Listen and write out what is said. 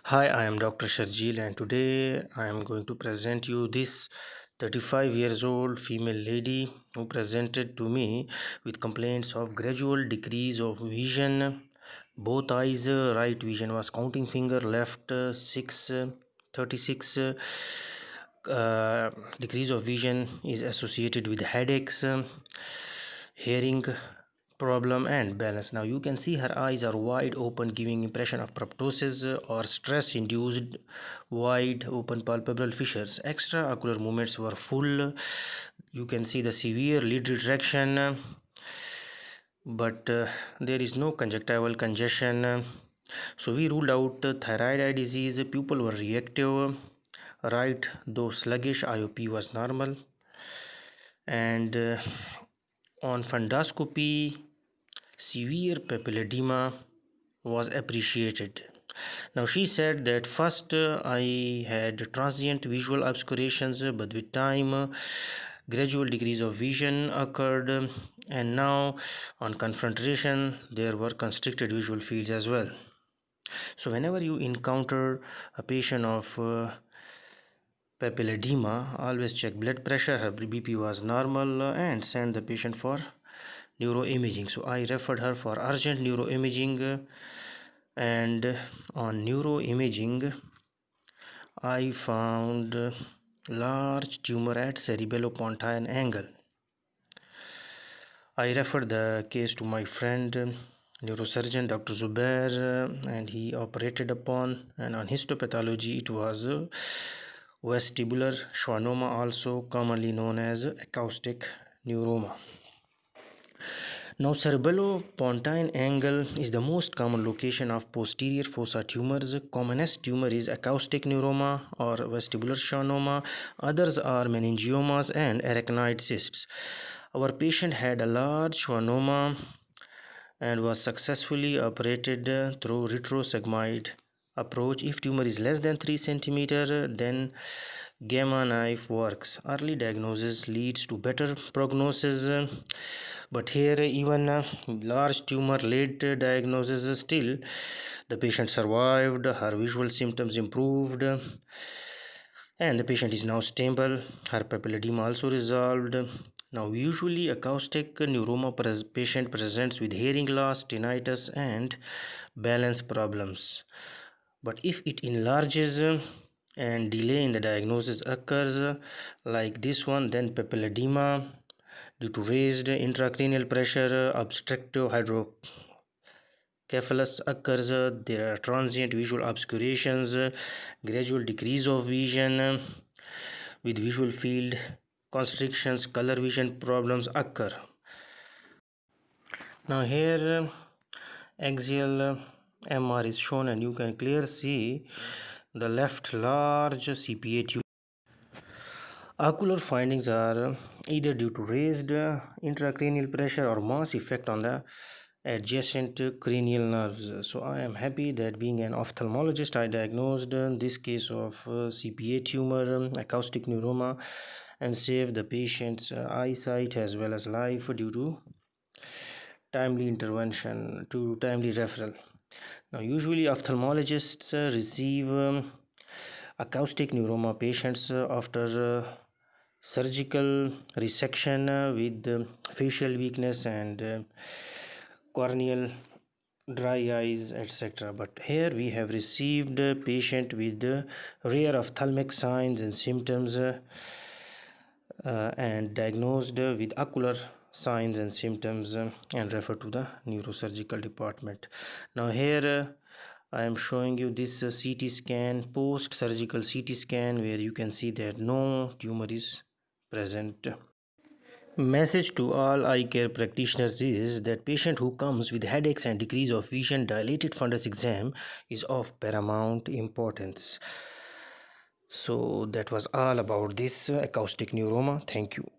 Hi, I am Dr. Sharjeel and today I am going to present you this 35 years old female lady who presented to me with complaints of gradual decrease of vision. Both eyes, right vision was counting finger, left 36. Decrease of vision is associated with headaches, hearing problem and balance. Now you can see her eyes are wide open, giving impression of proptosis or stress induced wide open palpebral fissures. Extraocular movements were full. You can see the severe lid retraction, but there is no conjunctival congestion. So we ruled out thyroid eye disease. Pupil were reactive, right though sluggish. IOP was normal, and on fundoscopy severe papilledema was appreciated. Now she said that first I had transient visual obscurations, but with time gradual decrease of vision occurred, and now on confrontation there were constricted visual fields as well. So whenever you encounter a patient of papilledema, always check blood pressure. Her BP was normal and send the patient for neuroimaging. So I referred her for urgent neuroimaging, and on neuroimaging I found large tumor at cerebellopontine angle. I referred the case to my friend neurosurgeon Dr. Zubair, and he operated upon, and on histopathology it was vestibular schwannoma, also commonly known as acoustic neuroma. Now cerebellopontine angle is the most common location of posterior fossa tumors. Commonest tumor is acoustic neuroma or vestibular schwannoma. Others are meningiomas and arachnoid cysts. Our patient had a large schwannoma and was successfully operated through retrosigmoid approach. If tumor is less than 3 cm, then gamma knife works. Early diagnosis leads to better prognosis, but here even large tumor late diagnosis, still the patient survived, her visual symptoms improved, and the patient is now stable. Her papilledema also resolved. Now usually acoustic neuroma patient presents with hearing loss, tinnitus and balance problems, but if it enlarges and delay in the diagnosis occurs, like this one, then papilledema due to raised intracranial pressure, obstructive hydrocephalus occurs. There are transient visual obscurations, gradual decrease of vision with visual field constrictions, color vision problems occur. Now here axial MR is shown, and you can clearly see the left large CPA tube. Ocular findings are either due to raised intracranial pressure or mass effect on the adjacent cranial nerves. So I am happy that being an ophthalmologist, I diagnosed this case of CPA tumor, acoustic neuroma, and saved the patient's eyesight as well as life due to timely intervention, to timely referral. Now usually ophthalmologists receive acoustic neuroma patients after surgical resection with facial weakness and corneal dry eyes, etc. But here we have received a patient with rare ophthalmic signs and symptoms, and diagnosed with ocular signs and symptoms, and referred to the neurosurgical department. Now here I am showing you this CT scan, post surgical CT scan, where you can see that no tumor is present. Message to all eye care practitioners is that patient who comes with headaches and decrease of vision, dilated fundus exam is of paramount importance. So that was all about this acoustic neuroma. Thank you.